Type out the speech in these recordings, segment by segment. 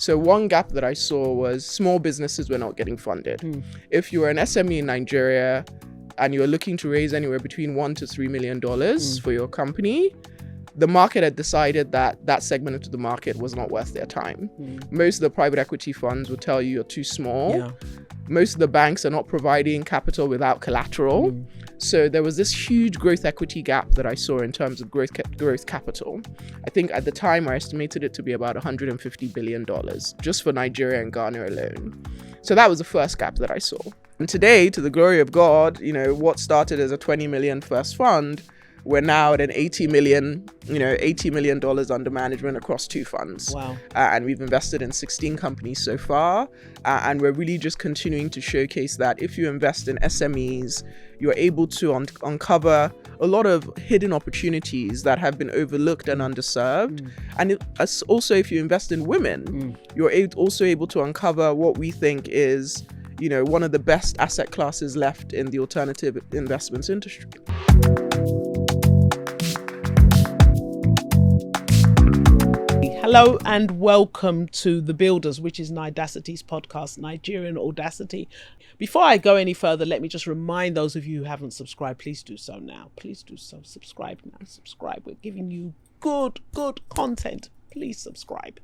So one gap that I saw was small businesses were not getting funded. If you were an SME in Nigeria and you're looking to raise anywhere between $1 to $3 million for your company, the market had decided that that segment of the market was not worth their time. Most of the private equity funds would tell you you're too small. Yeah. Most of the banks are not providing capital without collateral. So there was this huge growth equity gap that I saw in terms of growth capital. I think at the time I estimated it to be about $150 billion just for Nigeria and Ghana alone. So that was the first gap that I saw. And today, to the glory of God, what started as a 20 million first fund, we're now at an $80 million under management across 2 funds. Wow. And we've invested in 16 companies so far. And we're really just continuing to showcase that if you invest in SMEs, you're able to uncover a lot of hidden opportunities that have been overlooked and underserved. And also, if you invest in women, you're also able to uncover what we think is, one of the best asset classes left in the alternative investments industry. Hello and welcome to The Builders, which is Nidacity's podcast, Nigerian Audacity. Before I go any further, let me just remind those of you who haven't subscribed, please do so now. Please do so. Subscribe now. Subscribe. We're giving you good content. Please subscribe.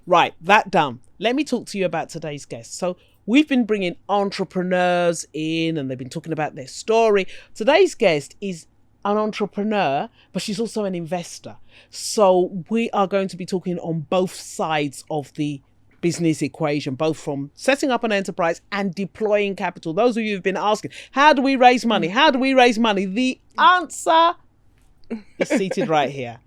Right, that done. Let me talk to you about today's guest. So we've been bringing entrepreneurs in and they've been talking about their story. Today's guest is an entrepreneur, but she's also an investor. So we are going to be talking on both sides of the business equation, both from setting up an enterprise and deploying capital. Those of you who've been asking, how do we raise money? How do we raise money? The answer is seated right here.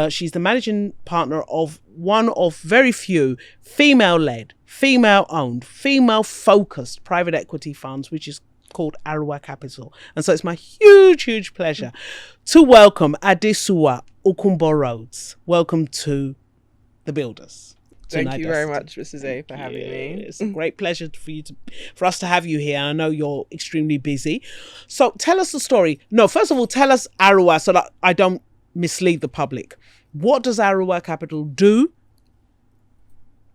She's the managing partner of one of very few female-led, female-owned, female-focused private equity funds, which is called Aruwa Capital. And so it's my huge pleasure to welcome Adesuwa Okunbo Rhodes. Welcome to The Builders. Thank you very much, Mrs. A, for having me. It's a great pleasure for us to have you here. I know you're extremely busy. So tell us the story. No, first of all, tell us Aruwa so that I don't mislead the public. What does Aruwa Capital do?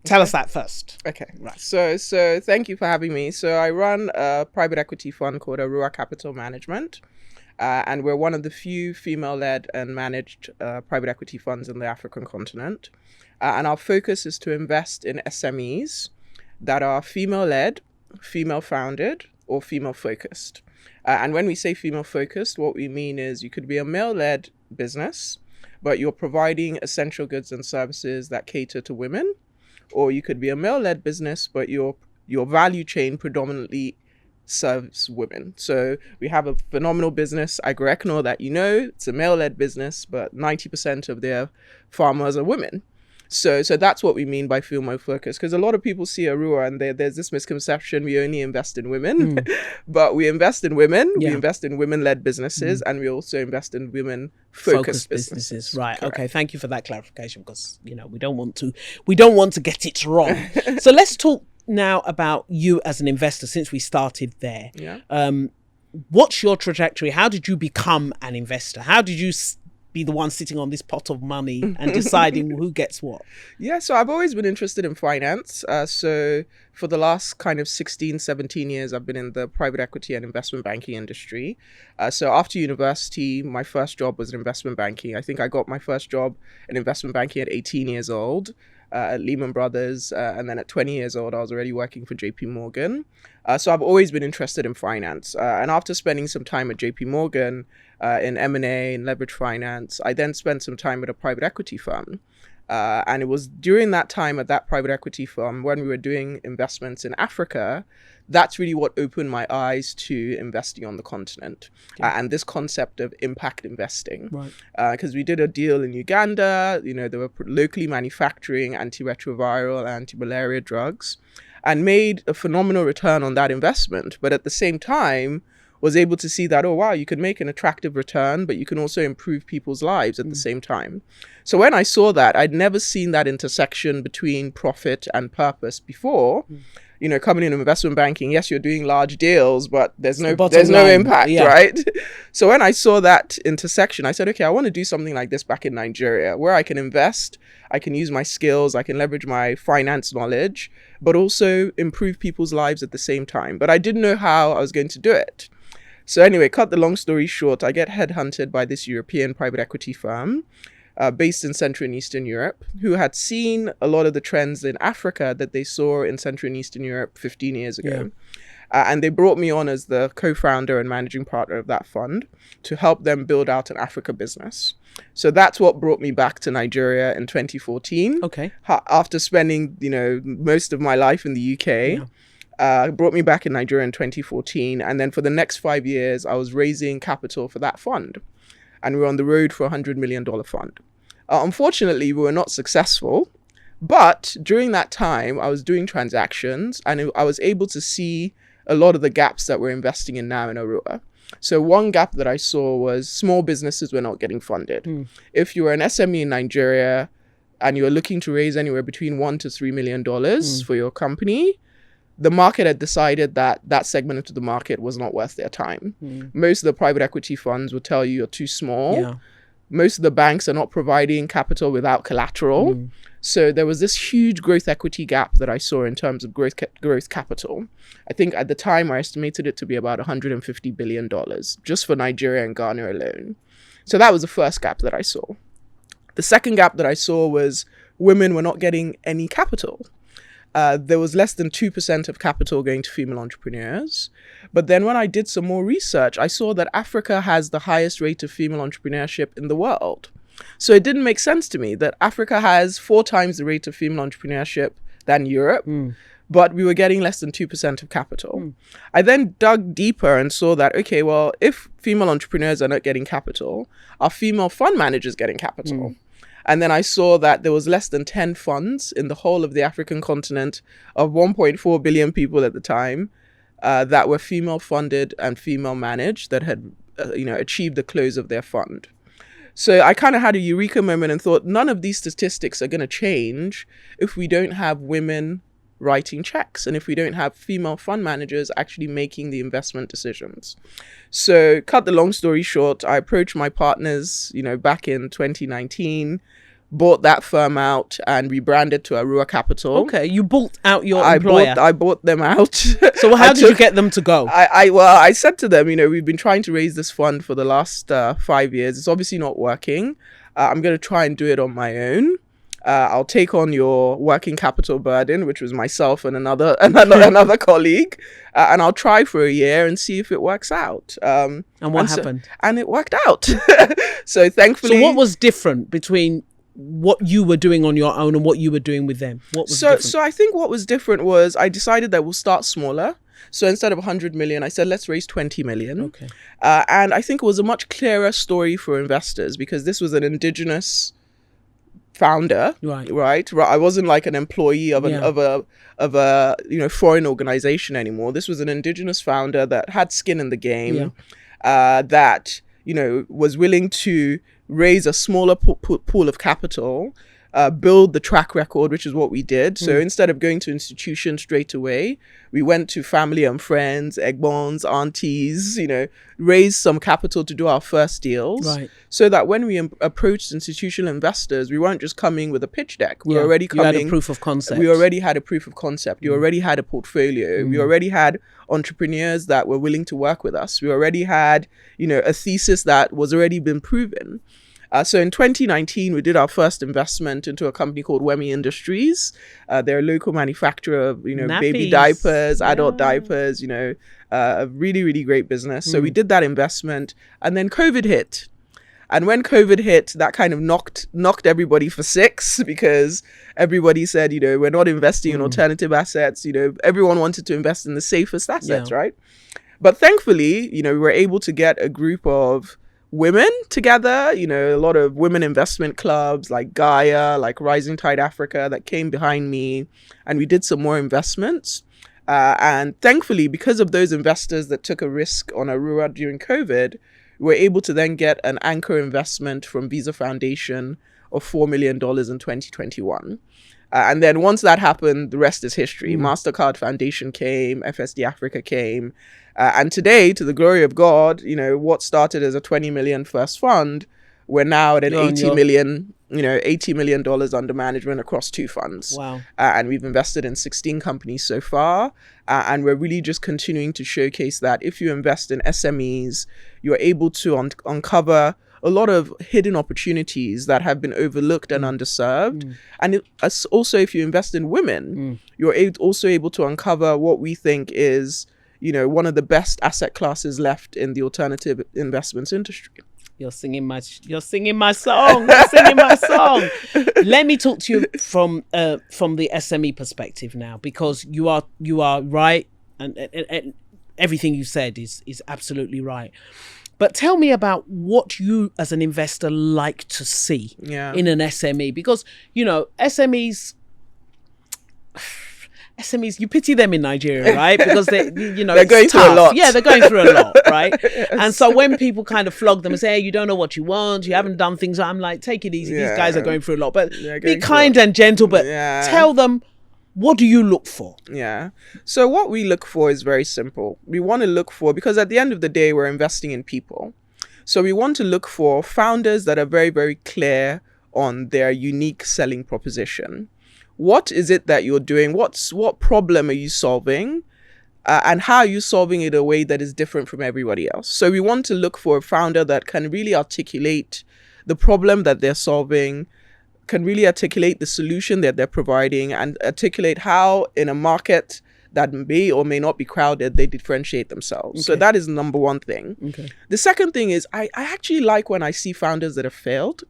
Tell us that first. Okay, right. So thank you for having me. So I run a private equity fund called Aruwa Capital Management. And we're one of the few female-led and managed private equity funds in the African continent. And our focus is to invest in SMEs that are female-led, female-founded, or female-focused. And when we say female-focused, what we mean is you could be a male-led business, but you're providing essential goods and services that cater to women. Or you could be a male-led business, but your value chain predominantly serves women. So we have a phenomenal business, Agro-Econo, that it's a male-led business, but 90% of their farmers are women. So that's what we mean by female focus, because a lot of people see Aruwa and there's this misconception we only invest in women, but we invest in women, we invest in women-led businesses, and we also invest in women-focused businesses. Right. Correct. Okay. Thank you for that clarification, because we don't want to get it wrong. So let's talk now about you as an investor, since we started there. Yeah. What's your trajectory? How did you become an investor? How did you be the one sitting on this pot of money and deciding who gets what? Yeah, so I've always been interested in finance. So for the last kind of 16, 17 years, I've been in the private equity and investment banking industry. So after university, my first job was in investment banking. I think I got my first job in investment banking at 18 years old. At Lehman Brothers, and then at 20 years old, I was already working for JP Morgan. So I've always been interested in finance. And after spending some time at JP Morgan in M&A and leverage finance, I then spent some time at a private equity firm. And it was during that time at that private equity firm, when we were doing investments in Africa, that's really what opened my eyes to investing on the continent and this concept of impact investing. Right. Because we did a deal in Uganda, they were locally manufacturing antiretroviral, anti-malaria drugs, and made a phenomenal return on that investment. But at the same time, was able to see that, oh, wow, you can make an attractive return, but you can also improve people's lives at the same time. So when I saw that, I'd never seen that intersection between profit and purpose before. You know, coming into investment banking, yes, you're doing large deals, but there's no impact, right? So when I saw that intersection, I said, okay, I want to do something like this back in Nigeria, where I can invest, I can use my skills, I can leverage my finance knowledge, but also improve people's lives at the same time. But I didn't know how I was going to do it. So anyway, cut the long story short, I get headhunted by this European private equity firm based in Central and Eastern Europe, who had seen a lot of the trends in Africa that they saw in Central and Eastern Europe 15 years ago. And they brought me on as the co-founder and managing partner of that fund to help them build out an Africa business. So that's what brought me back to Nigeria in 2014. Okay. After spending, you know, most of my life in the UK. Brought me back in Nigeria in 2014. And then for the next 5 years, I was raising capital for that fund. And we were on the road for a $100 million fund. Unfortunately, we were not successful. But during that time, I was doing transactions and I was able to see a lot of the gaps that we're investing in now in Aruwa. So one gap that I saw was small businesses were not getting funded. If you were an SME in Nigeria and you were looking to raise anywhere between $1 to $3 million for your company, the market had decided that that segment of the market was not worth their time. Most of the private equity funds would tell you you're too small. Most of the banks are not providing capital without collateral. So there was this huge growth equity gap that I saw in terms of growth capital. I think at the time I estimated it to be about $150 billion just for Nigeria and Ghana alone. So that was the first gap that I saw. The second gap that I saw was women were not getting any capital. There was less than 2% of capital going to female entrepreneurs. But then when I did some more research, I saw that Africa has the highest rate of female entrepreneurship in the world. So it didn't make sense to me that Africa has 4 times the rate of female entrepreneurship than Europe, but we were getting less than 2% of capital. I then dug deeper and saw that, okay, well, if female entrepreneurs are not getting capital, are female fund managers getting capital? And then I saw that there was less than 10 funds in the whole of the African continent of 1.4 billion people at the time that were female funded and female managed that had, achieved the close of their fund. So I kind of had a eureka moment and thought, none of these statistics are going to change if we don't have women writing checks and if we don't have female fund managers actually making the investment decisions. So cut the long story short, I approached my partners, back in 2019, bought that firm out and rebranded to Aruwa Capital. Okay, you bought out your employer. I bought them out. So how did you get them to go? I said to them, we've been trying to raise this fund for the last 5 years. It's obviously not working. I'm going to try and do it on my own. I'll take on your working capital burden, which was myself and another colleague, and I'll try for a year and see if it works out. And what happened? And it worked out. So thankfully. So what was different between what you were doing on your own and what you were doing with them? What was different? So I think what was different was I decided that we'll start smaller. So instead of 100 million, I said, let's raise 20 million. Okay. And I think it was a much clearer story for investors because this was an indigenous founder, right? I wasn't like an employee of a foreign organization anymore. This was an indigenous founder that had skin in the game, that was willing to raise a smaller pool of capital, build the track record, which is what we did. So instead of going to institutions straight away, we went to family and friends, egbons, aunties, raised some capital to do our first deals. Right. So that when we approached institutional investors, we weren't just coming with a pitch deck. We were already coming. You had a proof of concept. We already had a proof of concept. You already had a portfolio. We already had entrepreneurs that were willing to work with us. We already had, a thesis that was already been proven. So in 2019, we did our first investment into a company called Wemi Industries. They're a local manufacturer of, baby diapers, adult diapers, a really, really great business. So we did that investment and then COVID hit. And when COVID hit, that kind of knocked everybody for six because everybody said, we're not investing in alternative assets. Everyone wanted to invest in the safest assets, right? But thankfully, we were able to get a group of women together, a lot of women investment clubs like Gaia, like Rising Tide Africa that came behind me, and we did some more investments. And thankfully, because of those investors that took a risk on Aruwa during COVID, we were able to then get an anchor investment from Visa Foundation of $4 million in 2021. And then once that happened, the rest is history. MasterCard Foundation came, FSD Africa came. And today, to the glory of God, what started as a 20 million first fund, we're now at an $80 million under management across 2 funds. Wow. And we've invested in 16 companies so far. And we're really just continuing to showcase that if you invest in SMEs, you're able to uncover a lot of hidden opportunities that have been overlooked and underserved. And also, if you invest in women, you're also able to uncover what we think is, one of the best asset classes left in the alternative investments industry. You're singing my song. You're singing my song. Let me talk to you from the SME perspective now, because you are right, and everything you said is absolutely right. But tell me about what you as an investor like to see in an SME, because SMEs, you pity them in Nigeria, right? Because they're going through a lot. Yeah, they're going through a lot, right? Yes. And so when people kind of flog them and say, hey, you don't know what you want, you haven't done things, I'm like, take it easy. These guys are going through a lot. But be kind and gentle, but tell them, what do you look for? Yeah. So what we look for is very simple. We want to look for, because at the end of the day, we're investing in people. So we want to look for founders that are very, very clear on their unique selling proposition. What is it that you're doing? What problem are you solving? And how are you solving it in a way that is different from everybody else? So we want to look for a founder that can really articulate the problem that they're solving, can really articulate the solution that they're providing, and articulate how in a market that may or may not be crowded, they differentiate themselves. Okay. So that is number one thing. Okay. The second thing is I actually like when I see founders that have failed.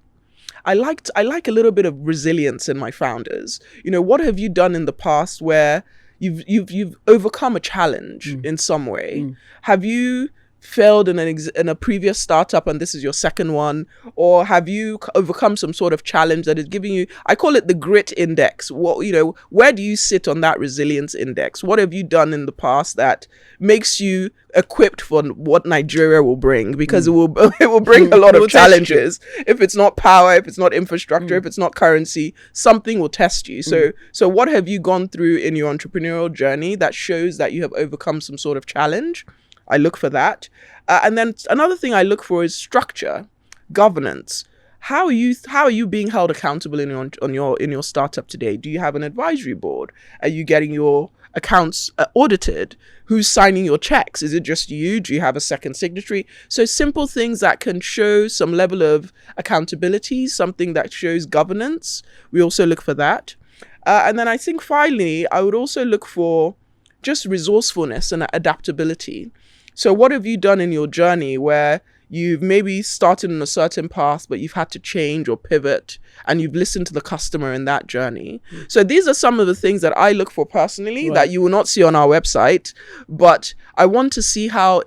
I like a little bit of resilience in my founders. What have you done in the past where you've overcome a challenge in some way? Have you failed in a previous startup and this is your second one, or have you overcome some sort of challenge that is giving you, I call it the grit index? Where do you sit on that resilience index? What have you done in the past that makes you equipped for what Nigeria will bring? Because it will bring a lot of challenges. If it's not power, if it's not infrastructure, if it's not currency, something will test you. So what have you gone through in your entrepreneurial journey that shows that you have overcome some sort of challenge? I look for that. And then another thing I look for is structure, governance. How are you being held accountable in your startup today? Do you have an advisory board? Are you getting your accounts audited? Who's signing your checks? Is it just you? Do you have a second signatory? So simple things that can show some level of accountability, something that shows governance. We also look for that. And then I think finally, I would also look for just resourcefulness and adaptability. So what have you done in your journey where you've maybe started on a certain path, but you've had to change or pivot, and you've listened to the customer in that journey? So these are some of the things that I look for personally that you will not see on our website, but I want to see how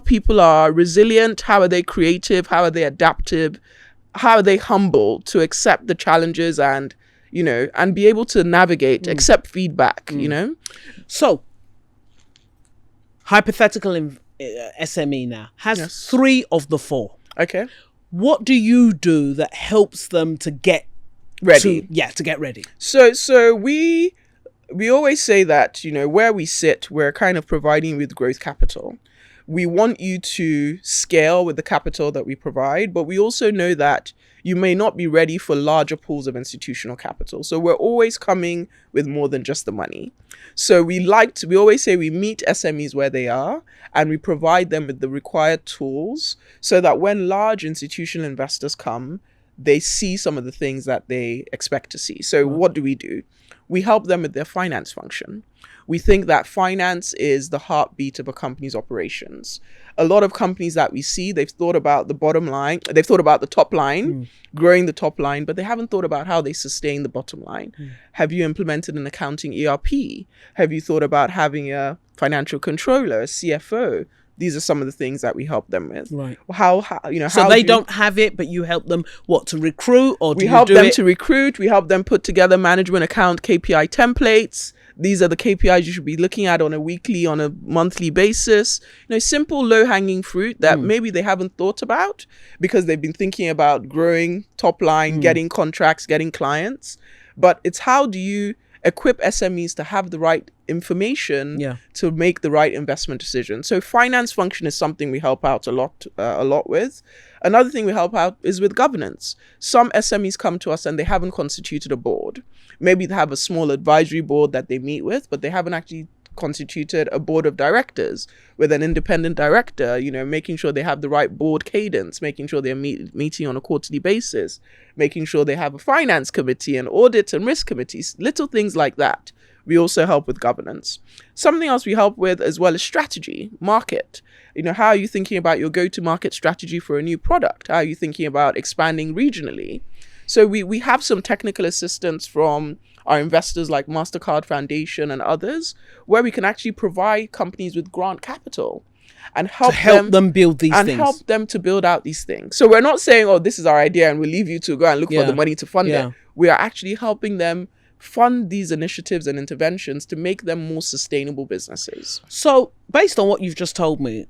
people are resilient, how are they creative, how are they adaptive, how are they humble to accept the challenges and be able to navigate, accept feedback, So, hypothetical SME now has 3 of the 4. Okay. What do you do that helps them to get ready? To get ready. So we always say that, where we sit, we're kind of providing with growth capital. We want you to scale with the capital that we provide, but we also know that you may not be ready for larger pools of institutional capital. So we're always coming with more than just the money. So we always say we meet SMEs where they are, and we provide them with the required tools so that when large institutional investors come, they see some of the things that they expect to see. So what do? We help them with their finance function. We think that finance is the heartbeat of a company's operations. A lot of companies that we see, they've thought about the bottom line, they've thought about the top line, growing the top line, but they haven't thought about how they sustain the bottom line. Have you implemented an accounting ERP? Have you thought about having a financial controller, a CFO? These are some of the things that we help them with. Right. So they don't have it, but you help them to recruit, or we help them to recruit. We help them put together management account KPI templates. These are the KPIs you should be looking at on a weekly, on a monthly basis. Simple low-hanging fruit that maybe they haven't thought about because they've been thinking about growing top line, getting contracts, getting clients. But it's how do you equip SMEs to have the right information to make the right investment decision. So finance function is something we help out a lot with. Another thing we help out is with governance. Some SMEs come to us and they haven't constituted a board. Maybe they have a small advisory board that they meet with, but they haven't actually constituted a board of directors with an independent director, making sure they have the right board cadence, making sure they're meeting on a quarterly basis, making sure they have a finance committee and audit and risk committees, little things like that. We also help with governance. Something else we help with as well is strategy, market. How are you thinking about your go-to-market strategy for a new product? How are you thinking about expanding regionally? So we have some technical assistance from our investors like MasterCard Foundation and others, where we can actually provide companies with grant capital and help them build these things. And help them to build out these things. So we're not saying, oh, this is our idea and we'll leave you to go and look for the money to fund it. We are actually helping them fund these initiatives and interventions to make them more sustainable businesses. So based on what you've just told me,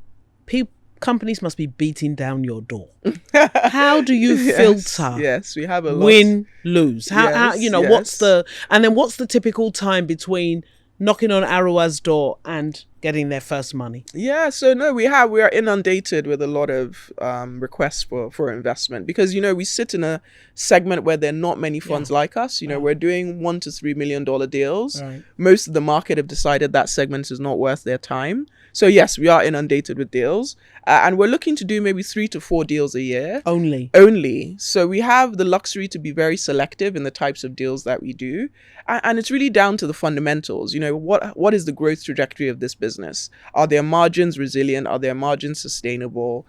companies must be beating down your door. How do you filter? Yes, we have a lot. Win, lose. What's the typical time between knocking on Aruwa's door and getting their first money? Yeah, so no, we are inundated with a lot of requests for investment because, we sit in a segment where there are not many funds like us. We're doing $1 to $3 million deals. Right. Most of the market have decided that segment is not worth their time. So yes, we are inundated with deals and we're looking to do maybe 3 to 4 deals a year. Only. So we have the luxury to be very selective in the types of deals that we do. And it's really down to the fundamentals. What is the growth trajectory of this business? Are their margins resilient? Are their margins sustainable?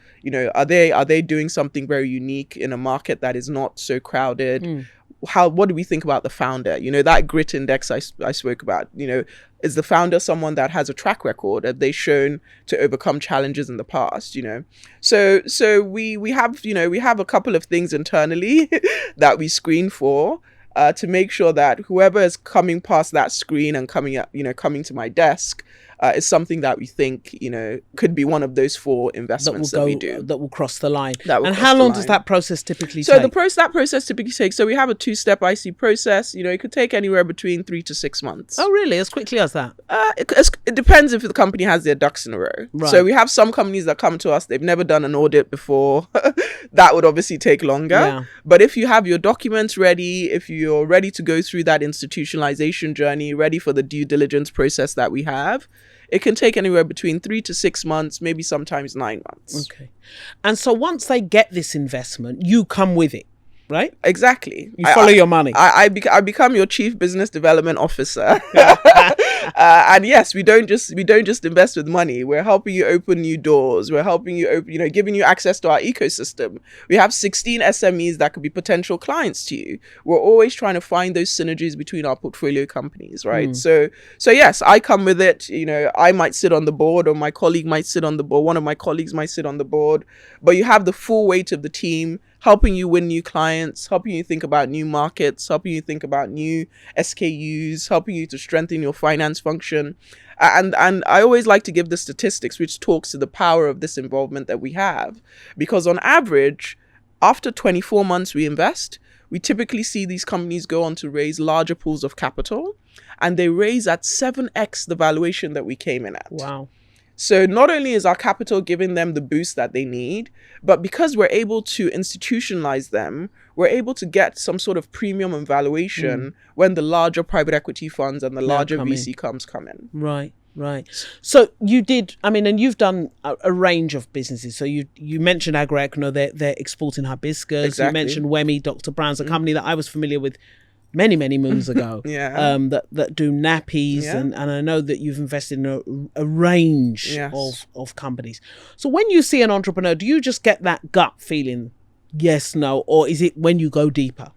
Are they doing something very unique in a market that is not so crowded? What do we think about the founder? That grit index I spoke about, is the founder someone that has a track record? Have they shown to overcome challenges in the past? So we have a couple of things internally that we screen for to make sure that whoever is coming past that screen and coming to my desk is something that we think, could be one of those 4 investments that we do. That will cross the line. And how long does that process typically take? So that process typically takes, so we have a 2-step IC process. It could take anywhere between 3 to 6 months. Oh, really? As quickly as that? It depends if the company has their ducks in a row. Right. So we have some companies that come to us, they've never done an audit before. That would obviously take longer. Yeah. But if you have your documents ready, if you're ready to go through that institutionalization journey, ready for the due diligence process that we have, it can take anywhere between 3 to 6 months, maybe sometimes 9 months. Okay. And so once they get this investment, you come with it, right? Exactly. You follow your money. I become your chief business development officer. And yes, we don't just invest with money. We're helping you open new doors. We're helping you open, giving you access to our ecosystem. We have 16 SMEs that could be potential clients to you. We're always trying to find those synergies between our portfolio companies, right? So yes, I come with it. I might sit on the board, or my colleague might sit on the board. One of my colleagues might sit on the board, but you have the full weight of the team helping you win new clients, helping you think about new markets, helping you think about new SKUs, helping you to strengthen your finance function. And I always like to give the statistics, which talks to the power of this involvement that we have. Because on average, after 24 months we invest, we typically see these companies go on to raise larger pools of capital, and they raise at 7x the valuation that we came in at. Wow. So not only is our capital giving them the boost that they need, but because we're able to institutionalize them, we're able to get some sort of premium and valuation when the larger private equity funds and the larger VC firms come in. Right. So you did, and you've done a range of businesses. So you mentioned Agro, they're exporting hibiscus. Exactly. You mentioned Wemi, Dr. Brown's, a company that I was familiar with many moons ago. That do nappies, and I know that you've invested in a range of companies. So when you see an entrepreneur, do you just get that gut feeling, yes, no, or is it when you go deeper?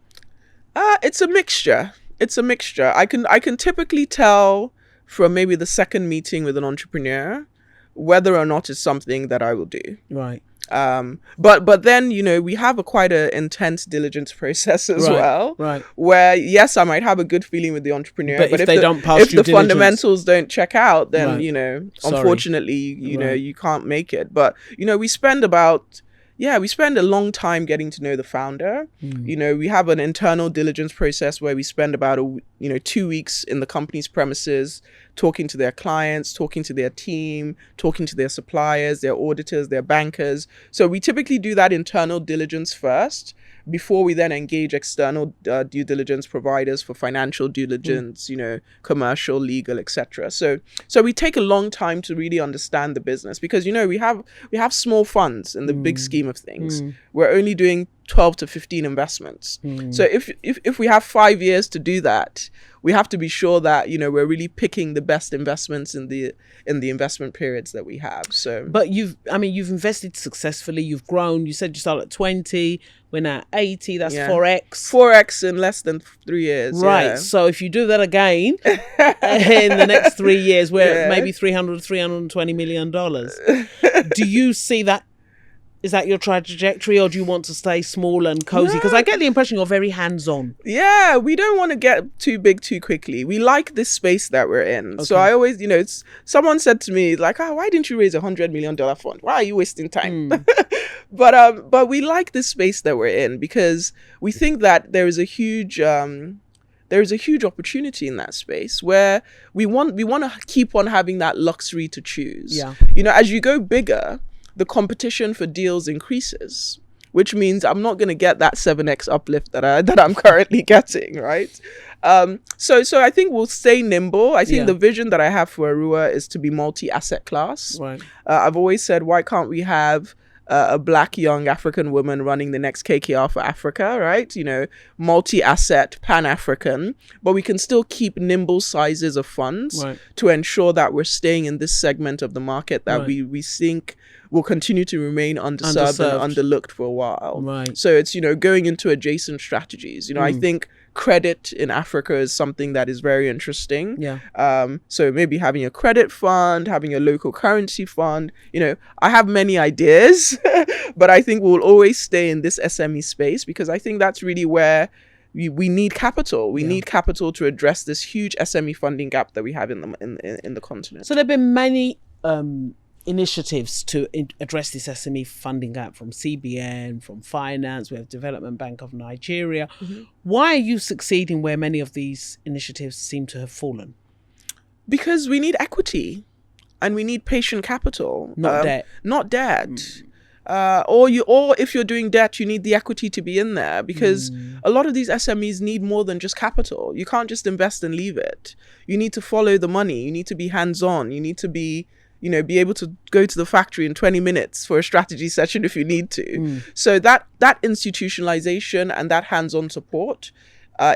It's a mixture. I can typically tell from maybe the second meeting with an entrepreneur whether or not it's something that I will do. Right. But then, we have quite a intense diligence process as well. Right. Where, yes, I might have a good feeling with the entrepreneur, But if if the fundamentals don't check out, then, Right. unfortunately, you can't make it. But, we spend a long time getting to know the founder. We have an internal diligence process where we spend about 2 weeks in the company's premises, talking to their clients, talking to their team, talking to their suppliers, their auditors, their bankers. So we typically do that internal diligence first before we then engage external due diligence providers for financial due diligence, commercial, legal, etc. So we take a long time to really understand the business because, we have small funds in the big scheme of things. We're only doing 12 to 15 investments. So if we have 5 years to do that, we have to be sure that, we're really picking the best investments in the investment periods that we have. So, but you've invested successfully. You've grown. You said you started at 20. We're now 80. That's 4x. 4x in less than 3 years. Right. Yeah. So if you do that again in the next 3 years, we're at maybe $320 million. Do you see that? Is that your trajectory, or do you want to stay small and cozy? Because I get the impression you're very hands-on. Yeah, we don't want to get too big too quickly. We like this space that we're in. Okay. So I always, someone said to me, like, why didn't you raise $100 million fund? Why are you wasting time? But we like this space that we're in because we think that there is a huge opportunity in that space where we want to keep on having that luxury to choose. Yeah. As you go bigger, the competition for deals increases, which means I'm not going to get that 7x uplift that I'm currently getting, right? So I think we'll stay nimble. I think the vision that I have for Aruwa is to be multi-asset class. Right. I've always said, why can't we have a Black young African woman running the next KKR for Africa, right? Multi-asset, Pan-African, but we can still keep nimble sizes of funds to ensure that we're staying in this segment of the market that we think will continue to remain underserved and underlooked for a while. Right. So it's, going into adjacent strategies. I think credit in Africa is something that is very interesting. Yeah. So maybe having a credit fund, having a local currency fund, I have many ideas, but I think we'll always stay in this SME space because I think that's really where we need capital. We need capital to address this huge SME funding gap that we have in the continent. So there have been many initiatives to address this SME funding gap from CBN, from finance. We have Development Bank of Nigeria. Why are you succeeding where many of these initiatives seem to have fallen? Because we need equity and we need patient capital. Not debt. Not debt. Or if you're doing debt, you need the equity to be in there because a lot of these SMEs need more than just capital. You can't just invest and leave it. You need to follow the money. You need to be hands-on. You need to be able to go to the factory in 20 minutes for a strategy session if you need to. So that institutionalization and that hands-on support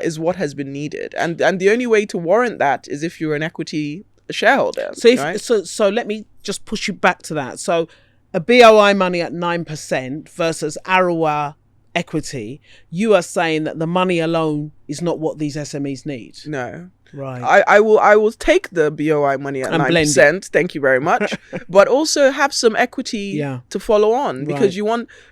is what has been needed. And the only way to warrant that is if you're an equity shareholder. So let me just push you back to that. So a BOI money at 9% versus Aruwa equity, you are saying that the money alone is not what these SMEs need. No. Right. I will take the BOI money at 9%. Thank you very much. But also have some equity to follow on because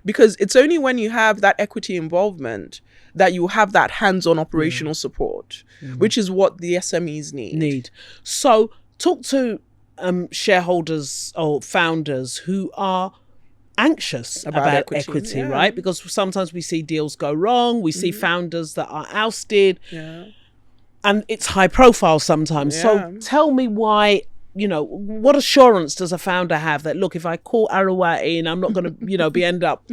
because it's only when you have that equity involvement that you have that hands-on operational support, which is what the SMEs need. So talk to shareholders or founders who are anxious about equity, right? Because sometimes we see deals go wrong. We see founders that are ousted. Yeah. And it's high profile sometimes. Yeah. So tell me why, what assurance does a founder have that, look, if I call Aruwa in, I'm not going to, be end up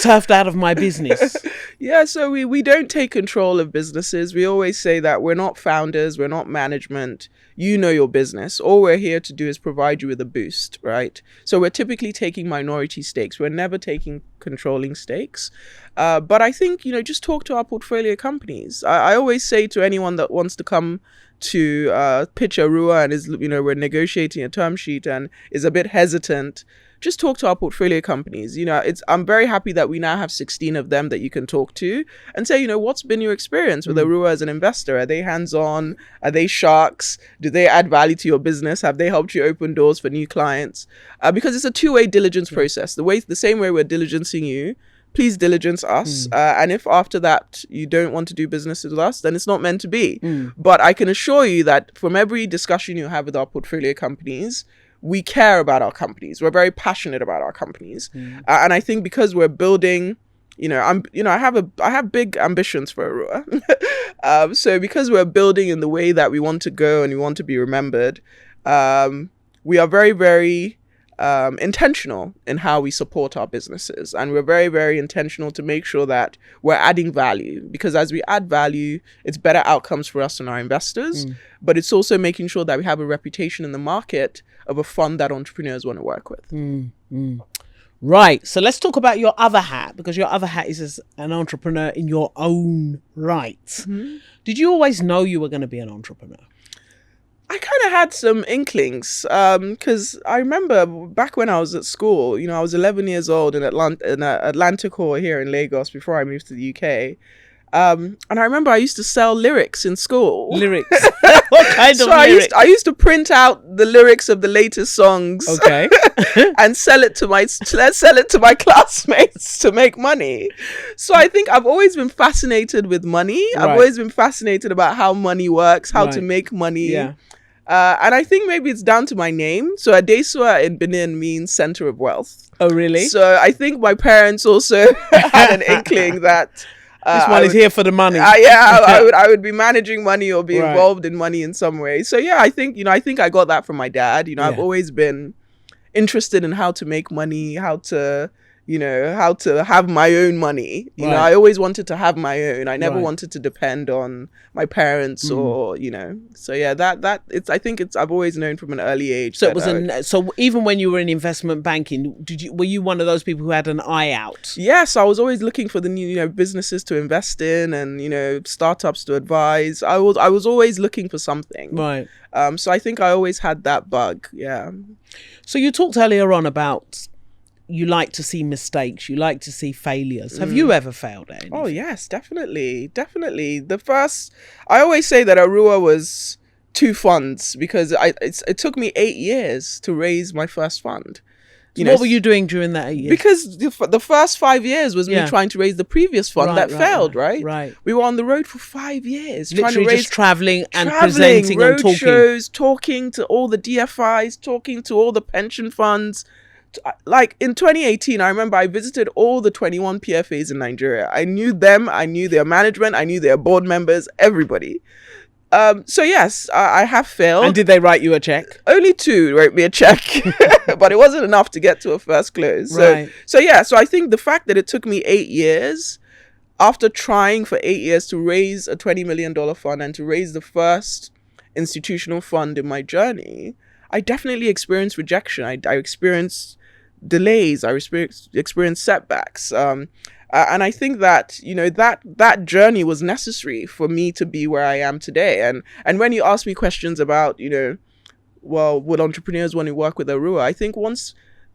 turfed out of my business? Yeah, so we don't take control of businesses. We always say that we're not founders, we're not management. You know your business. All we're here to do is provide you with a boost, right? So we're typically taking minority stakes. We're never taking controlling stakes. But I think, just talk to our portfolio companies. I always say to anyone that wants to come to pitch Aruwa and is, we're negotiating a term sheet and is a bit hesitant, just talk to our portfolio companies. I'm very happy that we now have 16 of them that you can talk to and say, what's been your experience with Aruwa as an investor? Are they hands-on? Are they sharks? Do they add value to your business? Have they helped you open doors for new clients? Because it's a two-way diligence process. The same way we're diligencing you, please diligence us. And if after that you don't want to do business with us, then it's not meant to be. But I can assure you that from every discussion you have with our portfolio companies, we care about our companies. We're very passionate about our companies. And I think because we're building, I have big ambitions for Aruwa. So because we're building in the way that we want to go and we want to be remembered, we are very, very intentional in how we support our businesses, and we're very, very intentional to make sure that we're adding value, because as we add value, it's better outcomes for us and our investors, but it's also making sure that we have a reputation in the market of a fund that entrepreneurs want to work with. Right, so let's talk about your other hat, because your other hat is as an entrepreneur in your own right. Did you always know you were going to be an entrepreneur? I kind of had some inklings, because I remember back when I was at school, I was 11 years old in Atlantic Hall here in Lagos before I moved to the UK. And I remember I used to sell lyrics in school. Lyrics? What kind of lyrics? I used to print out the lyrics of the latest songs. Okay. And sell it to my classmates to make money. So I think I've always been fascinated with money. I've always been fascinated about how money works, how to make money. Yeah. And I think maybe it's down to my name. So Adesuwa in Benin means center of wealth. Oh, really? So I think my parents also had an inkling that this one is here for the money. I would be managing money or be involved in money in some way. So yeah, I think I got that from my dad. I've always been interested in how to make money, how to have my own money. I always wanted to have my own. I never wanted to depend on my parents or, so yeah, I've always known from an early age. So so even when you were in investment banking, were you one of those people who had an eye out? Yes, I was always looking for the new, businesses to invest in and, startups to advise. I was always looking for something. Right. So I think I always had that bug. Yeah. So you talked earlier on about you like to see mistakes, you like to see failures. Have you ever failed at anything? Oh yes, definitely. I always say that Aruwa was 2 funds because it took me 8 years to raise my first fund. What were you doing during that 8 years? Because the first 5 years was me trying to raise the previous fund that failed, right? Right. We were on the road for 5 years. Literally just traveling and presenting and talking. Shows, talking to all the DFIs, talking to all the pension funds. Like in 2018, I remember I visited all the 21 PFAs in Nigeria. I knew them, I knew their management, I knew their board members, everybody. So yes, I have failed. And did they write you a check? Only 2 wrote me a check, but it wasn't enough to get to a first close. So I think the fact that it took me 8 years, after trying for 8 years to raise a $20 million fund and to raise the first institutional fund in my journey, I definitely experienced rejection. I experienced delays. I experienced setbacks. And I think that, that journey was necessary for me to be where I am today. And when you ask me questions about, would entrepreneurs want to work with Aruwa? I think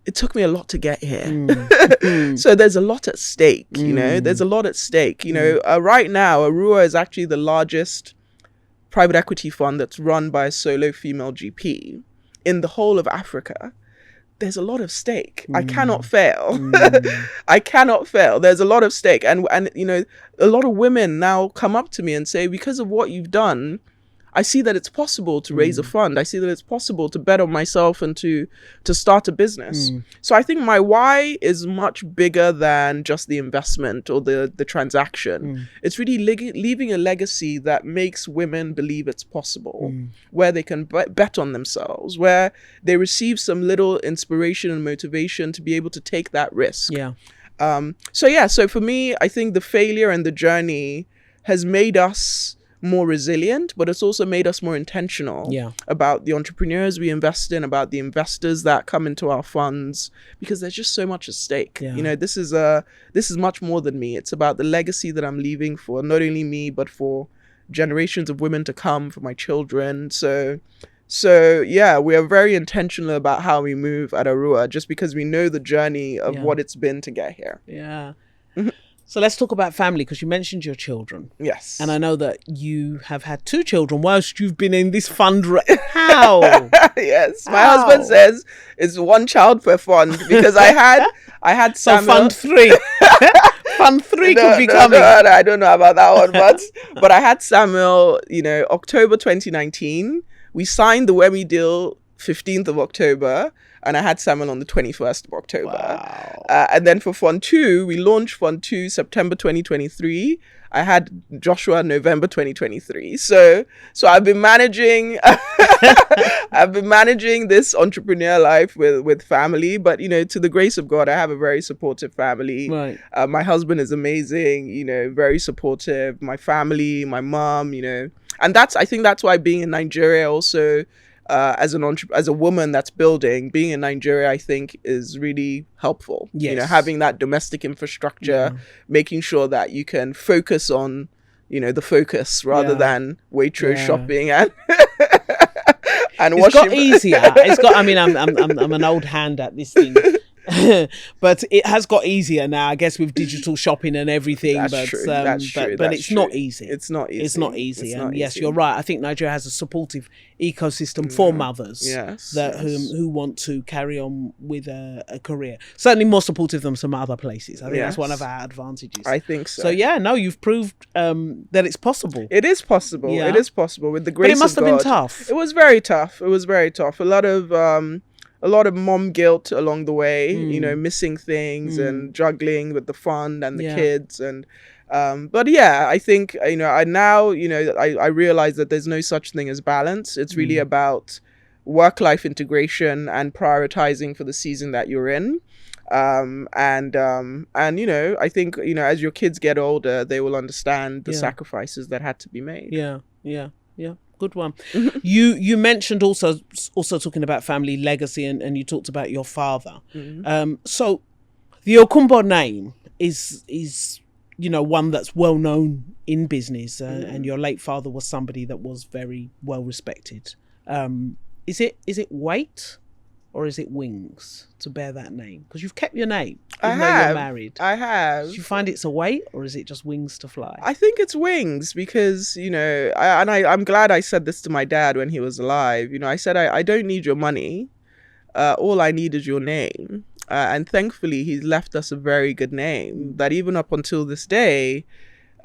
it took me a lot to get here. So there's a lot at stake, there's a lot at stake. Right now, Aruwa is actually the largest private equity fund that's run by a solo female GP in the whole of Africa. There's a lot of stake. I cannot fail. I cannot fail. There's a lot of stake. And a lot of women now come up to me and say, because of what you've done, I see that it's possible to raise a fund. I see that it's possible to bet on myself and to start a business. So I think my why is much bigger than just the investment or the transaction. It's really leaving a legacy that makes women believe it's possible, where they can bet on themselves, where they receive some little inspiration and motivation to be able to take that risk. So for me, I think the failure and the journey has made us more resilient, but it's also made us more intentional about the entrepreneurs we invest in, about the investors that come into our funds, because there's just so much at stake. This is much more than me. It's about the legacy that I'm leaving for not only me, but for generations of women to come, for my children. So yeah, we are very intentional about how we move at Aruwa, just because we know the journey of what it's been to get here. Yeah. So let's talk about family, because you mentioned your children. Yes. And I know that you have had 2 children whilst you've been in this fund. How? Yes. My husband says it's 1 child per fund, because I had So Samuel. fund 3. Fund 3 could be coming. No, I don't know about that one, but I had Samuel, October 2019. We signed the WEMI deal 15th of October, and I had Samuel on the 21st of October. Wow. And then for Fund 2, we launched Fund 2 September 2023. I had Joshua November 2023. So I've been managing this entrepreneur life with family, but to the grace of God, I have a very supportive family. Right. My husband is amazing, very supportive. My family, my mom, and I think that's why being in Nigeria also, as a woman that's building, being in Nigeria, I think is really helpful. Yes. Having that domestic infrastructure, making sure that you can focus on, the focus rather than Waitrose shopping and and it's washing. got easier. It's got. I mean, I'm an old hand at this thing. But it has got easier now, I guess, with digital shopping and everything. That's true. But it's not easy. It's not easy. It's not easy. It's and not yes, easy. you're right. I think Nigeria has a supportive ecosystem for mothers who want to carry on with a career. Certainly more supportive than some other places. I think that's one of our advantages. I think so. So yeah, no, you've proved that it's possible. It is possible. Yeah. It is possible with the grace of God. But it must have been tough. It was very tough. It was very tough. A lot of mom guilt along the way, missing things and juggling with the fund and the kids. And, but yeah, I think, I realize that there's no such thing as balance. It's really about work-life integration and prioritizing for the season that you're in. I think, as your kids get older, they will understand the sacrifices that had to be made. Yeah. Good one. You mentioned also talking about family legacy, and you talked about your father. So the Okunbo name is one that's well known in business, and your late father was somebody that was very well respected. Is it weight or is it wings to bear that name? Because you've kept your name, even though you're married. I have. Do you find it's a weight, or is it just wings to fly? I think it's wings, because, I'm glad I said this to my dad when he was alive. I said, I don't need your money. All I need is your name. And thankfully, he's left us a very good name that even up until this day,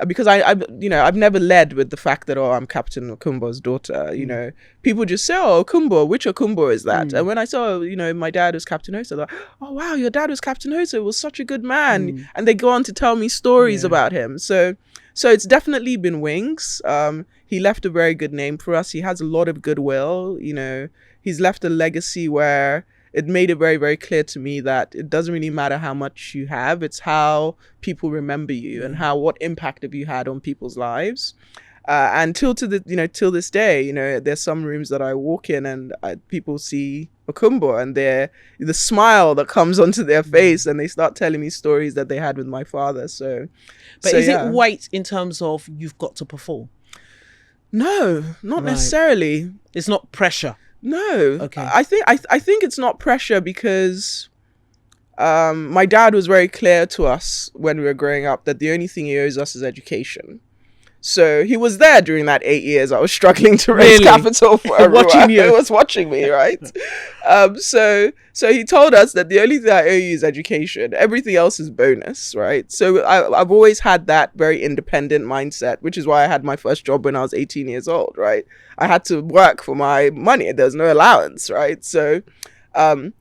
because I've never led with the fact that, I'm Captain Okunbo's daughter. People just say, Okunbo, which Okunbo is that? And when I saw, my dad was Captain Hoso, they're like, oh wow, your dad was Captain Hoso, was such a good man. And they go on to tell me stories about him. So it's definitely been wings. He left a very good name for us. He has a lot of goodwill. He's left a legacy where it made it very, very clear to me that it doesn't really matter how much you have. It's how people remember you and what impact have you had on people's lives. And till this day, there's some rooms that I walk in and people see Okunbo and the smile that comes onto their face, and they start telling me stories that they had with my father. Is it weight in terms of you've got to perform? No, not necessarily. It's not pressure. No. Okay. I think it's not pressure, because my dad was very clear to us when we were growing up that the only thing he owes us is education. So he was there during that 8 years I was struggling to raise capital for Aruwa. Watching you. He was watching me, right? So he told us that the only thing I owe you is education. Everything else is bonus, right? So I've always had that very independent mindset, which is why I had my first job when I was 18 years old, right? I had to work for my money. There's no allowance, right? So I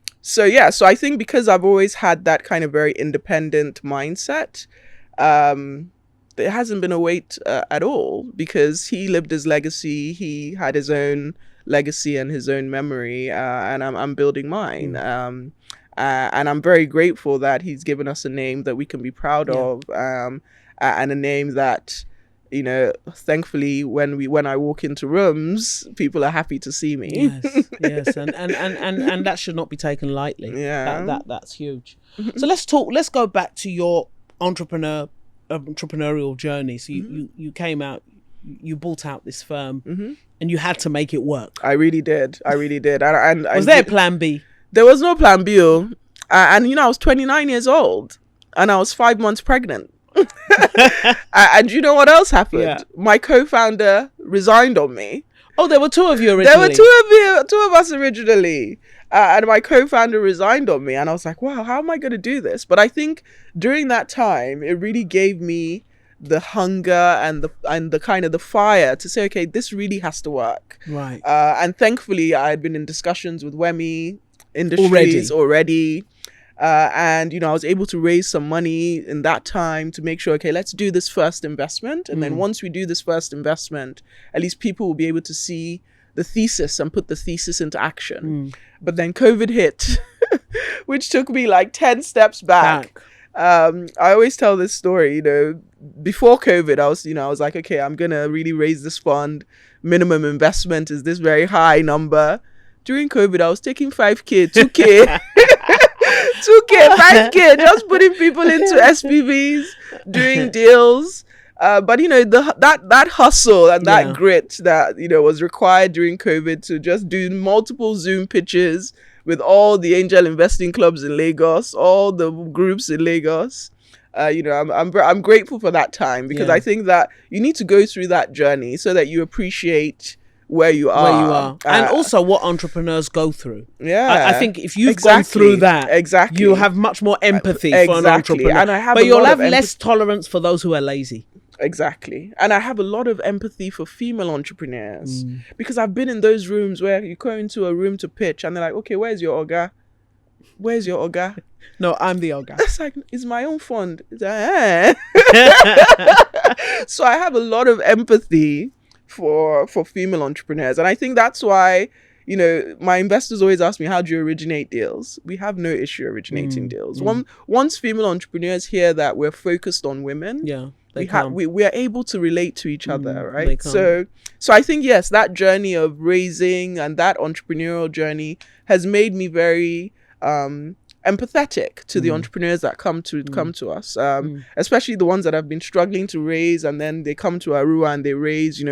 think because I've always had that kind of very independent mindset, there hasn't been a weight at all, because he lived his legacy. He had his own legacy and his own memory, and I'm building mine. And I'm very grateful that he's given us a name that we can be proud of, and a name that, thankfully, when I walk into rooms, people are happy to see me. Yes, and that should not be taken lightly. Yeah, that's huge. So let's go back to your entrepreneurial journey. So you came out, you bought out this firm, and you had to make it work. I really did. And Was there a plan B? There was no plan B. And I was 29 years old, and I was 5 months pregnant. And you know what else happened? Yeah. My co-founder resigned on me. Oh, there were two of you originally. There were two of us originally. And my co-founder resigned on me, and I was like, wow, how am I going to do this? But I think during that time, it really gave me the hunger and the kind of the fire to say, okay, this really has to work. Right. And thankfully, I had been in discussions with WEMI Industries already. And, I was able to raise some money in that time to make sure, okay, let's do this first investment. And then once we do this first investment, at least people will be able to see the thesis and put the thesis into action. But then COVID hit, which took me like 10 steps back. I always tell this story, before COVID, I was like, okay, I'm going to really raise this fund. Minimum investment is this very high number. During COVID, I was taking 5K, 2K. 2K, 5K, just putting people into SPVs, doing deals. But that hustle and that grit that was required during COVID to just do multiple Zoom pitches with all the angel investing clubs in Lagos, all the groups in Lagos. I'm grateful for that time, because I think that you need to go through that journey so that you appreciate where you are. And also what entrepreneurs go through. Yeah. I think if you've gone through that, you have much more empathy for an entrepreneur. And but you'll have less tolerance for those who are lazy. Exactly. And I have a lot of empathy for female entrepreneurs, because I've been in those rooms where you go into a room to pitch and they're like, okay, where's your Oga? Where's your Oga? No, I'm the Oga. It's like, it's my own fund. It's like, So I have a lot of empathy for female entrepreneurs. And I think that's why, my investors always ask me, how do you originate deals? We have no issue originating deals. Once female entrepreneurs hear that we're focused on women, we are able to relate to each other, right? So I think, yes, that journey of raising and that entrepreneurial journey has made me very empathetic to the entrepreneurs that come to us, especially the ones that have been struggling to raise, and then they come to Aruwa and they raise.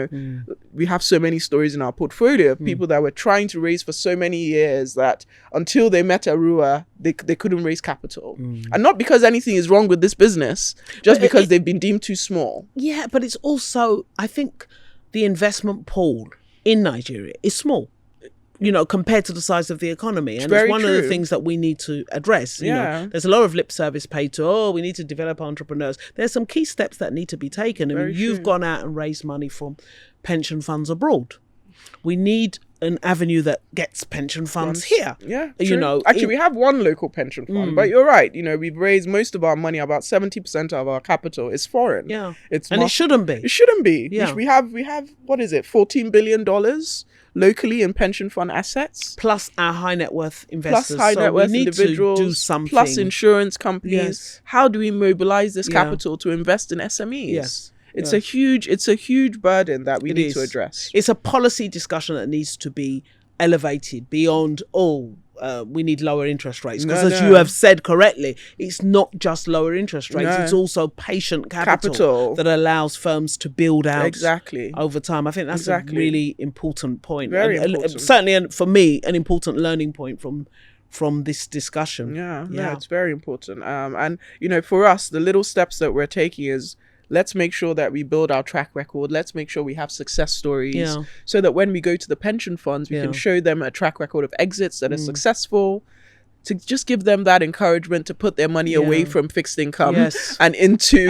We have so many stories in our portfolio of people that were trying to raise for so many years that until they met Aruwa, they couldn't raise capital. And not because anything is wrong with this business, just because they've been deemed too small. Yeah, but it's also, I think the investment pool in Nigeria is small, compared to the size of the economy. And it's one of the things that we need to address. There's a lot of lip service paid to, we need to develop entrepreneurs. There's some key steps that need to be taken. I mean, you've gone out and raised money from pension funds abroad. We need an avenue that gets pension funds here. Yeah, actually, we have one local pension fund, but you're right. We've raised most of our money. About 70% of our capital is foreign. Yeah, it shouldn't be. It shouldn't be. Yeah. We have what is it? $14 billion locally in pension fund assets, plus our high net worth investors, individuals, to do something. Plus insurance companies. Yes. How do we mobilize this capital to invest in SMEs? Yes. It's a huge burden that we need to address. It's a policy discussion that needs to be elevated beyond we need lower interest rates, because as you have said correctly, it's not just lower interest rates, it's also patient capital that allows firms to build out over time. I think that's a really important point. Very important. Certainly, for me, an important learning point from this discussion. Yeah, it's very important. And for us, the little steps that we're taking is, let's make sure that we build our track record. Let's make sure we have success stories so that when we go to the pension funds, we can show them a track record of exits that are successful, to just give them that encouragement to put their money away from fixed income and into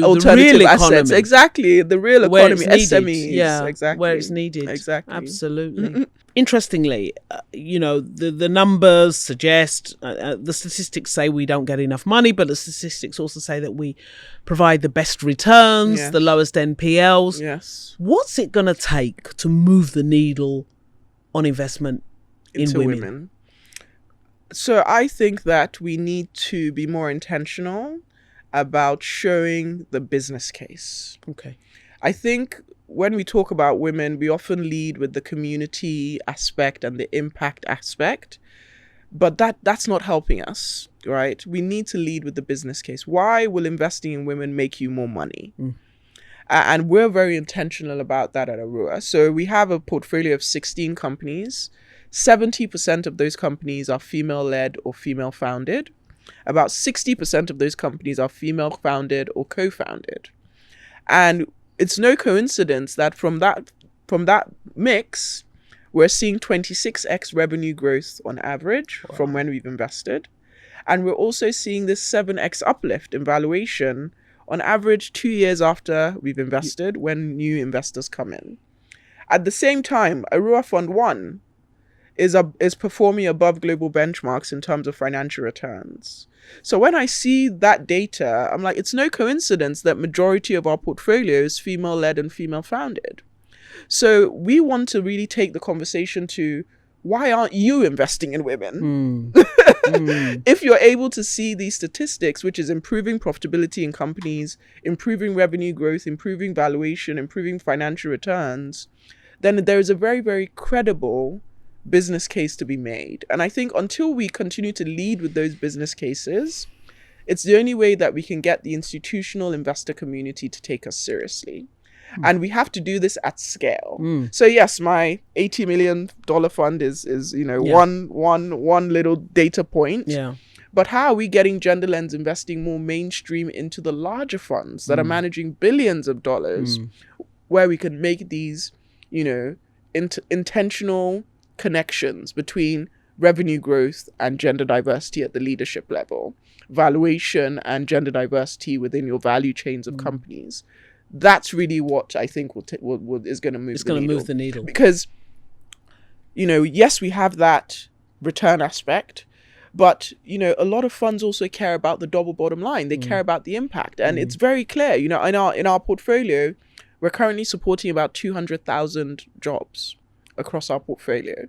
alternative the real assets. Economy. Exactly. The real economy, SMEs. Yeah, exactly. Where it's needed. Exactly. Absolutely. Interestingly, the numbers suggest, the statistics say we don't get enough money, but the statistics also say that we provide the best returns, the lowest NPLs. Yes. What's it going to take to move the needle on investment in women? So I think that we need to be more intentional about showing the business case. Okay. I think when we talk about women, we often lead with the community aspect and the impact aspect, but that's not helping us, right? We need to lead with the business case. Why will investing in women make you more money? And we're very intentional about that at Aruwa. So we have a portfolio of 16 companies. 70% of those companies are female-led or female-founded. About 60% of those companies are female-founded or co-founded. And it's no coincidence that from that mix, we're seeing 26x revenue growth on average from when we've invested. And we're also seeing this 7x uplift in valuation on average 2 years after we've invested when new investors come in. At the same time, Aruwa Fund 1 is performing above global benchmarks in terms of financial returns. So when I see that data, I'm like, it's no coincidence that majority of our portfolio is female-led and female-founded. So we want to really take the conversation to, why aren't you investing in women? If you're able to see these statistics, which is improving profitability in companies, improving revenue growth, improving valuation, improving financial returns, then there is a very, very credible business case to be made. And I think until we continue to lead with those business cases, it's the only way that we can get the institutional investor community to take us seriously. And we have to do this at scale. So yes, my $80 million fund is one little data point. Yeah. But how are we getting Gender Lens investing more mainstream into the larger funds that are managing billions of dollars, where we can make these, intentional connections between revenue growth and gender diversity at the leadership level, valuation and gender diversity within your value chains of companies. That's really what I think is going to move. It's going to move the needle, because, yes, we have that return aspect, but a lot of funds also care about the double bottom line. They care about the impact, and it's very clear. In our portfolio, we're currently supporting about 200,000 jobs across our portfolio.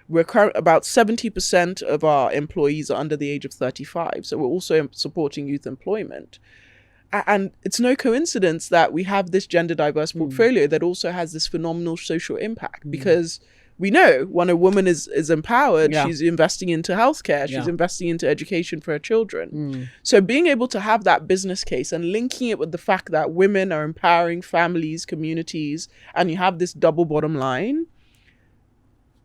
About 70% of our employees are under the age of 35, so we're also supporting youth employment. And it's no coincidence that we have this gender diverse portfolio that also has this phenomenal social impact, because we know when a woman is empowered, she's investing into healthcare, she's investing into education for her children. So being able to have that business case and linking it with the fact that women are empowering families, communities, and you have this double bottom line,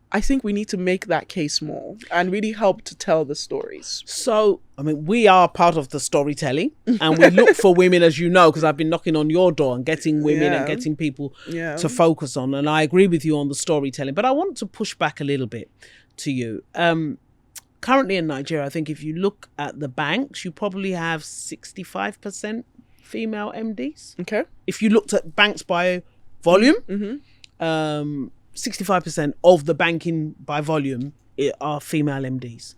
I think we need to make that case more and really help to tell the stories. So, we are part of the storytelling, and we look for women, as you know, because I've been knocking on your door and getting women and getting people to focus on. And I agree with you on the storytelling, but I want to push back a little bit to you. Currently in Nigeria, I think if you look at the banks, you probably have 65% female MDs. Okay. If you looked at banks by volume, 65% of the banking by volume are female MDs.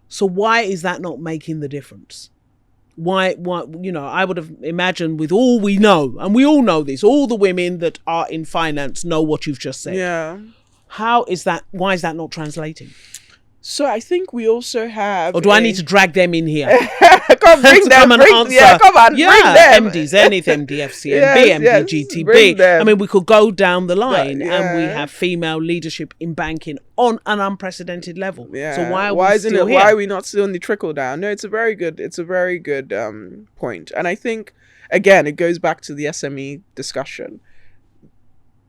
So why is that not making the difference? Why, I would have imagined, with all we know, and we all know this, all the women that are in finance know what you've just said. Yeah. Why is that not translating? So I think we also have... Or do I need to drag them in here? Come bring them. Bring them. MD Zenith, MD FCMB, MD GTB. We could go down the line, and we have female leadership in banking on an unprecedented level. Yeah. So why are we not still in the trickle down? No, it's a very good point. And I think, again, it goes back to the SME discussion.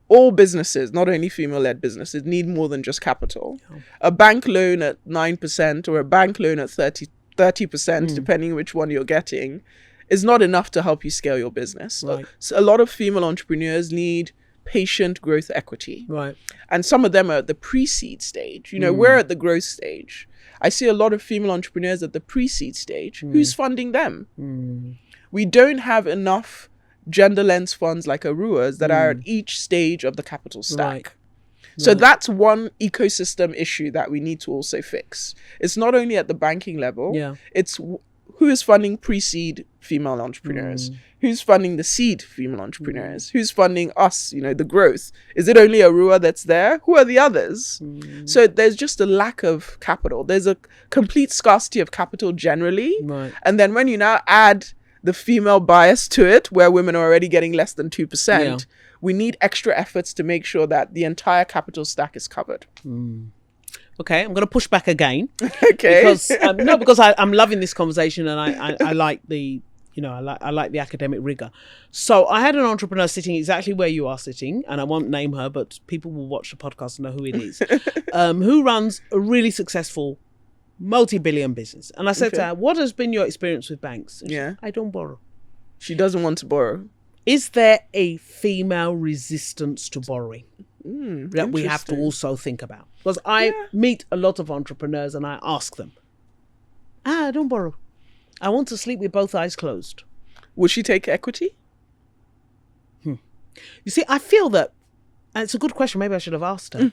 All businesses, not only female-led businesses, need more than just capital. Yeah. A bank loan at 9% or a bank loan at 30%, depending which one you're getting, is not enough to help you scale your business. Right. So a lot of female entrepreneurs need patient growth equity. Right. And some of them are at the pre-seed stage. We're at the growth stage. I see a lot of female entrepreneurs at the pre-seed stage. Who's funding them? We don't have enough gender lens funds like Aruwa's that are at each stage of the capital stack. Right. So that's one ecosystem issue that we need to also fix. It's not only at the banking level, it's who is funding pre-seed female entrepreneurs, who's funding the seed female entrepreneurs, who's funding us, the growth. Is it only Aruwa that's there? Who are the others? So there's just a lack of capital. There's a complete scarcity of capital generally. Right. And then when you now add the female bias to it, where women are already getting less than 2%, we need extra efforts to make sure that the entire capital stack is covered. Okay, I'm going to push back again. Okay. Because I'm loving this conversation, and I like the I like the academic rigor. So I had an entrepreneur sitting exactly where you are sitting, and I won't name her, but people will watch the podcast and know who it is, who runs a really successful multi-billion business. And I said to her, what has been your experience with banks? And she said, I don't borrow. She doesn't want to borrow. Is there a female resistance to borrowing that we have to also think about? Because I meet a lot of entrepreneurs and I ask them, I don't borrow. I want to sleep with both eyes closed. Would she take equity? You see, I feel that, and it's a good question. Maybe I should have asked her.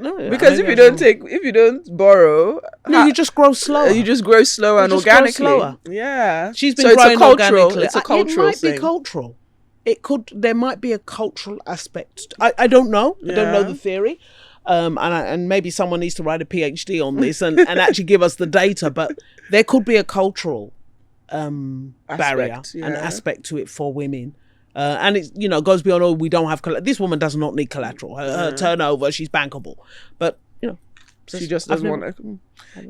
Because if you don't borrow, you just grow slower. You just grow slower and organically. Yeah, she's been growing organically. It's a cultural thing. It might be cultural. There might be a cultural aspect. I don't know. I don't know the theory. And maybe someone needs to write a PhD on this and actually give us the data. But there could be a cultural barrier, an aspect to it for women. And it goes beyond, we don't have this woman does not need collateral. Her turnover, she's bankable. But, she just doesn't want to.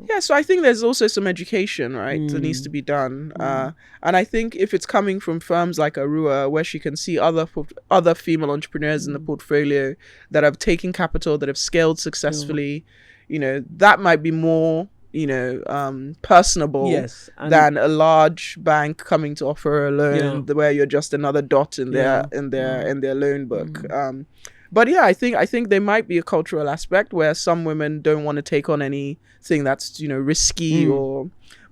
Yeah, so I think there's also some education, right, that needs to be done. And I think if it's coming from firms like Aruwa, where she can see other female entrepreneurs in the portfolio that have taken capital, that have scaled successfully, that might be more, personable than a large bank coming to offer a loan where you're just another dot in their loan book. But yeah, I think there might be a cultural aspect where some women don't want to take on anything that's risky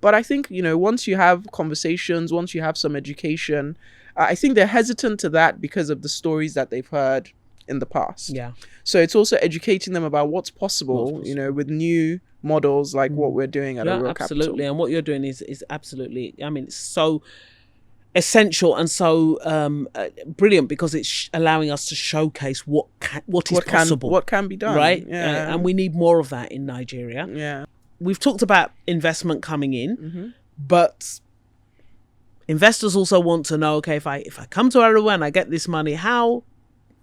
but I think once you have conversations, once you have some education, I think they're hesitant to that because of the stories that they've heard in the past. Yeah. So it's also educating them about what's possible, with new models like what we're doing at Aruwa Capital. Absolutely, and what you're doing is absolutely. I mean, it's so essential and so brilliant because it's allowing us to showcase what is possible, what can be done, right? And we need more of that in Nigeria. Yeah, we've talked about investment coming in, but investors also want to know, okay, if I come to Aruwa and I get this money, how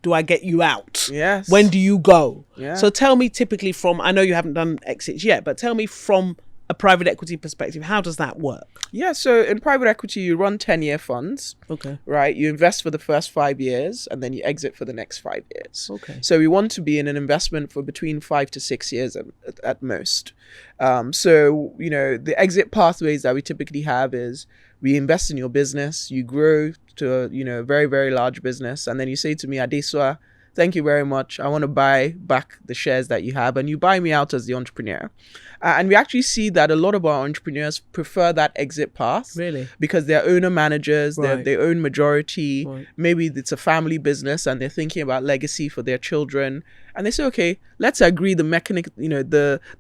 do I get you out? Yes. When do you go? Yeah. So tell me, typically I know you haven't done exits yet, but tell me from a private equity perspective, how does that work? Yeah, so in private equity, you run 10-year funds. Okay. Right? You invest for the first 5 years and then you exit for the next 5 years. Okay. So we want to be in an investment for between 5 to 6 years at most. So, the exit pathways that we typically have is we invest in your business, you grow to a very, very large business. And then you say to me, Adesuwa, thank you very much. I want to buy back the shares that you have, and you buy me out as the entrepreneur. And we actually see that a lot of our entrepreneurs prefer that exit path. Really? Because they're owner managers, they own majority. Right. Maybe it's a family business and they're thinking about legacy for their children. And they say, okay, let's agree the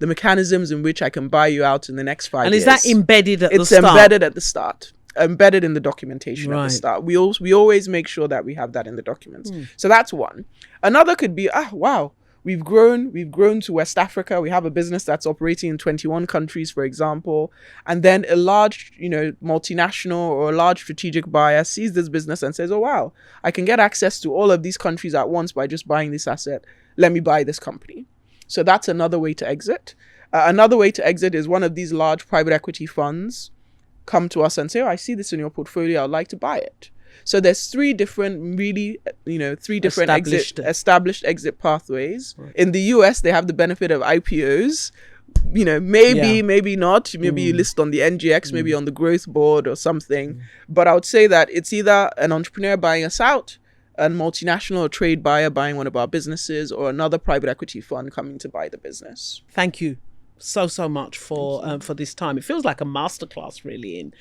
mechanisms in which I can buy you out in the next 5 years. And is that embedded at the start? It's embedded at the start. Embedded in the documentation at the start. We always make sure that we have that in the documents. So that's one. Another could be, wow, we've grown to West Africa. We have a business that's operating in 21 countries, for example. And then a large, multinational or a large strategic buyer sees this business and says, oh, wow, I can get access to all of these countries at once by just buying this asset. Let me buy this company. So that's another way to exit. Another way to exit is one of these large private equity funds come to us and say, oh, I see this in your portfolio, I'd like to buy it. So there's three different established exit pathways. Right. In the US, they have the benefit of IPOs. Maybe not. Maybe you list on the NGX, maybe on the growth board or something. But I would say that it's either an entrepreneur buying us out, a multinational or trade buyer buying one of our businesses, or another private equity fund coming to buy the business. Thank you so much for this time. It feels like a masterclass, really, in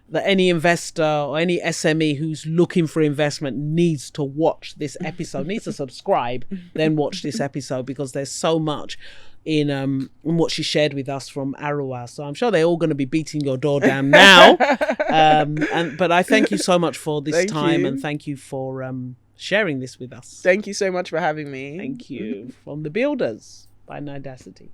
that any investor or any SME who's looking for investment needs to watch this episode, needs to subscribe, then watch this episode, because there's so much in what she shared with us from Aruwa. So I'm sure they're all going to be beating your door down now. But I thank you so much for this time, and thank you for sharing this with us. Thank you so much for having me. Thank you. From The Builders by Nidacity.